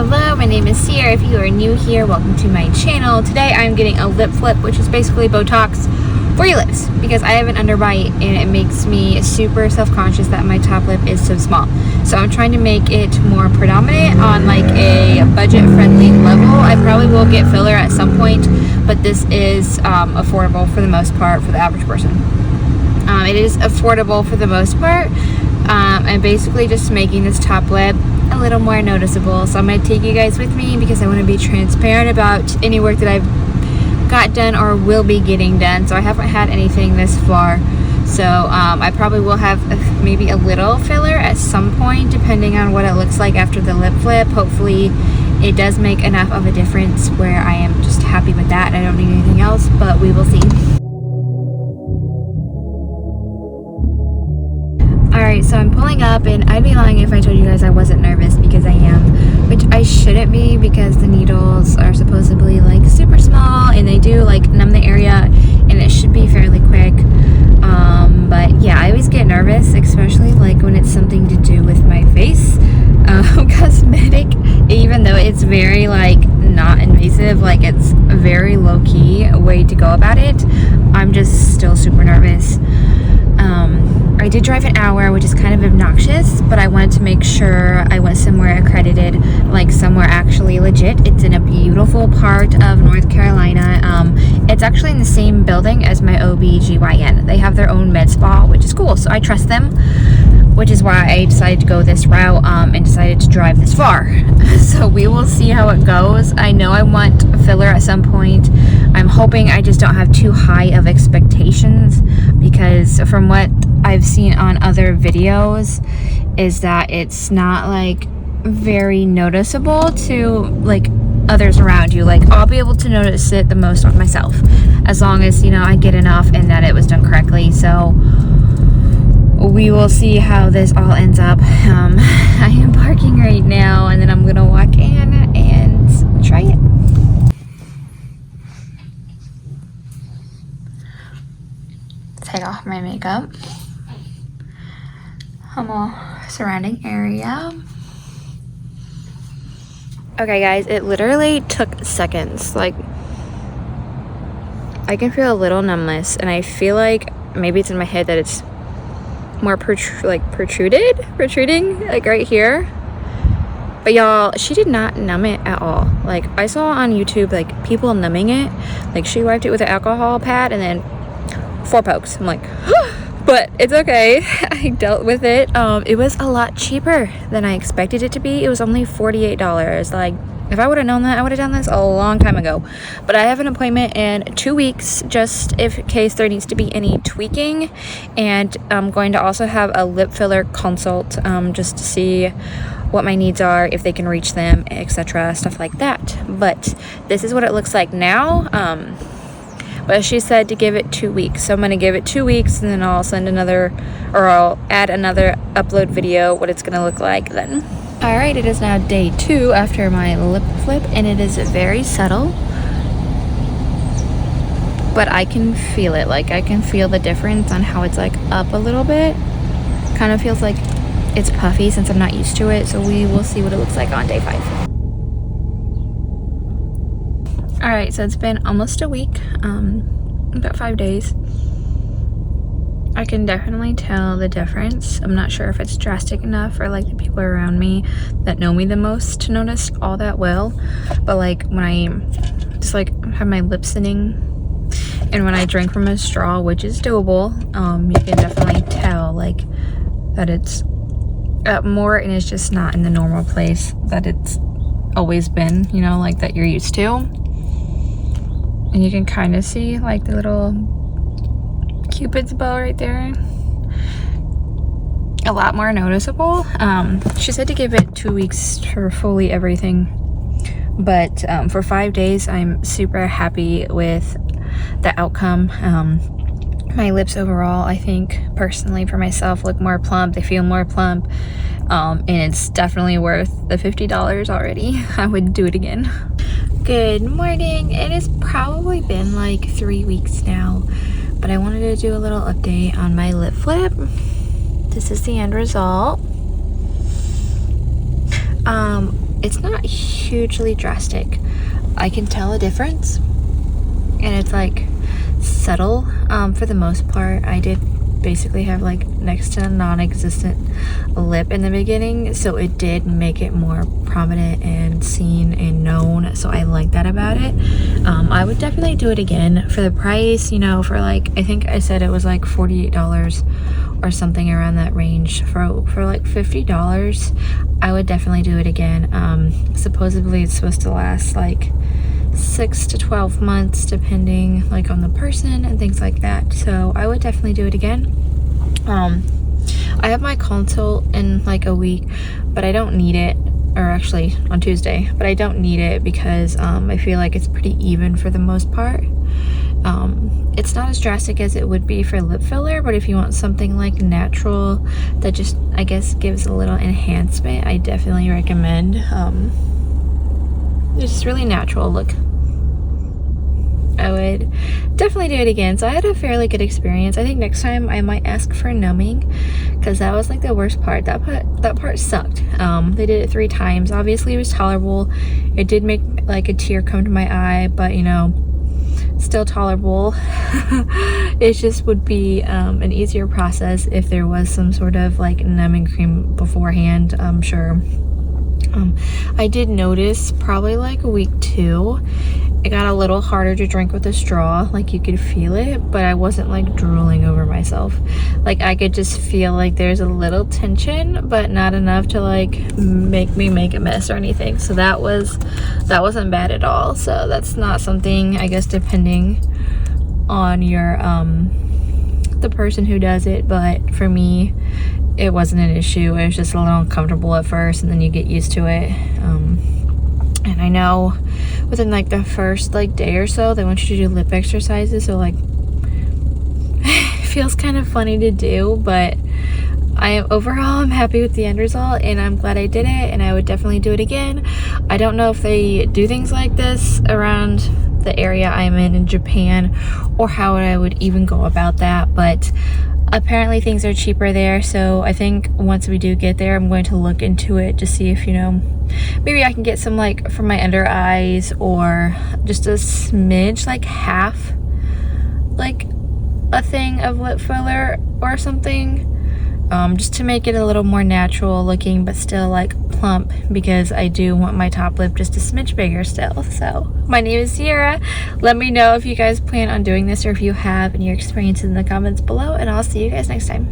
Hello, my name is Sierra. If you are new here, welcome to my channel. Today I'm getting a lip flip, which is basically Botox for your lips, because I have an underbite and it makes me super self-conscious that my top lip is so small. So I'm trying to make it more predominant on like a budget-friendly level. I probably will get filler at some point, but this is affordable for the most part for the average person. It is affordable for the most part. I'm basically just making this top lip a little more noticeable. So I'm going to take you guys with me because I want to be transparent about any work that I've got done or will be getting done. So I haven't had anything this far. So I probably will have maybe a little filler at some point depending on what it looks like after the lip flip. Hopefully it does make enough of a difference where I am just happy with that and I don't need anything else, but we will see. Alright, so I'm pulling up, and I'd be lying if I told you guys I wasn't nervous, because I am, which I shouldn't be because the needles are supposedly like super small and they do like numb the area and it should be fairly quick. But yeah, I always get nervous, especially like when it's something to do with my face. Cosmetic, even though it's very like not invasive, like it's a very low-key way to go about it, I'm just still super nervous. I did drive an hour, which is kind of obnoxious, but I wanted to make sure I went somewhere accredited, like somewhere actually legit. It's in a beautiful part of North Carolina. It's actually in the same building as my OB/GYN. They have their own med spa, which is cool, so I trust them, which is why I decided to go this route and decided to drive this far. So we will see how it goes. I know I want a filler at some point. I'm hoping I just don't have too high of expectations, because from what I've seen on other videos is that it's not like very noticeable to like others around you. Like I'll be able to notice it the most on myself, as long as, you know, I get enough and that it was done correctly. So we will see how this all ends up. I am parking right now and then I'm gonna walk in and try it. Take off my makeup. Surrounding area. Okay guys, it literally took seconds. Like I can feel a little numbness and I feel like maybe it's in my head that it's more protruding like right here. But y'all, she did not numb it at all. Like I saw on YouTube like people numbing it, like she wiped it with an alcohol pad and then 4 pokes. I'm like but it's okay. I dealt with it. It was a lot cheaper than I expected it to be. It was only $48. Like if I would have known that, I would have done this a long time ago. But I have an appointment in 2 weeks, just in case there needs to be any tweaking. And I'm going to also have a lip filler consult, just to see what my needs are, if they can reach them, etc., stuff like that. But this is what it looks like now. But she said to give it 2 weeks, so I'm going to give it 2 weeks and then I'll send another, or I'll add another upload video what it's going to look like then. Alright, it is now day 2 after my lip flip and it is very subtle, but I can feel it. Like I can feel the difference on how it's like up a little bit. Kind of feels like it's puffy since I'm not used to it, so we will see what it looks like on day 5. Alright, so it's been almost a week, about 5 days. I can definitely tell the difference. I'm not sure if it's drastic enough for like the people around me that know me the most to notice all that well. But like when I just like have my lips thinning and when I drink from a straw, which is doable, you can definitely tell like that it's up more and it's just not in the normal place that it's always been, you know, like that you're used to. And you can kind of see like the little Cupid's bow right there. A lot more noticeable. She said to give it 2 weeks for fully everything. But for 5 days, I'm super happy with the outcome. My lips overall, I think, personally for myself, look more plump. They feel more plump. And it's definitely worth the $50 already. I would do it again. Good morning. It has probably been like 3 weeks now, but I wanted to do a little update on my lip flip. This is the end result. It's not hugely drastic. I can tell a difference, and it's like subtle. For the most part, I did basically have like next to non-existent lip in the beginning, so it did make it more prominent and seen and known, so I like that about it. I would definitely do it again for the price, you know, for like, I think I said it was like $48 or something around that range. For like $50, I would definitely do it again. Supposedly it's supposed to last like 6 to 12 months depending like on the person and things like that, so I would definitely do it again. I have my consult in like a week, but I don't need it, or actually on Tuesday, but I don't need it because I feel like it's pretty even for the most part. It's not as drastic as it would be for lip filler, but if you want something like natural that just, I guess, gives a little enhancement, I definitely recommend. It's just really natural look. I would definitely do it again. So I had a fairly good experience. I think next time I might ask for numbing, because that was like the worst part. That part sucked. They did it 3 times. Obviously it was tolerable. It did make like a tear come to my eye, but you know, still tolerable. It just would be an easier process if there was some sort of like numbing cream beforehand, I'm sure. I did notice probably like week 2 it got a little harder to drink with a straw, like you could feel it, but I wasn't like drooling over myself. Like I could just feel like there's a little tension, but not enough to like make me make a mess or anything. So that wasn't bad at all. So that's not something, I guess, depending on your the person who does it, but for me it wasn't an issue. It was just a little uncomfortable at first, and then you get used to it. And I know within like the first like day or so they want you to do lip exercises, so like it feels kind of funny to do, but I'm happy with the end result, and I'm glad I did it, and I would definitely do it again. I don't know if they do things like this around the area I'm in Japan, or how I would even go about that, but apparently things are cheaper there. So I think once we do get there, I'm going to look into it to see if, you know, maybe I can get some like for my under eyes, or just a smidge, like half like a thing of lip filler or something, just to make it a little more natural looking but still like plump, because I do want my top lip just a smidge bigger still. So my name is Sierra. Let me know if you guys plan on doing this, or if you have, and your experiences in the comments below, and I'll see you guys next time.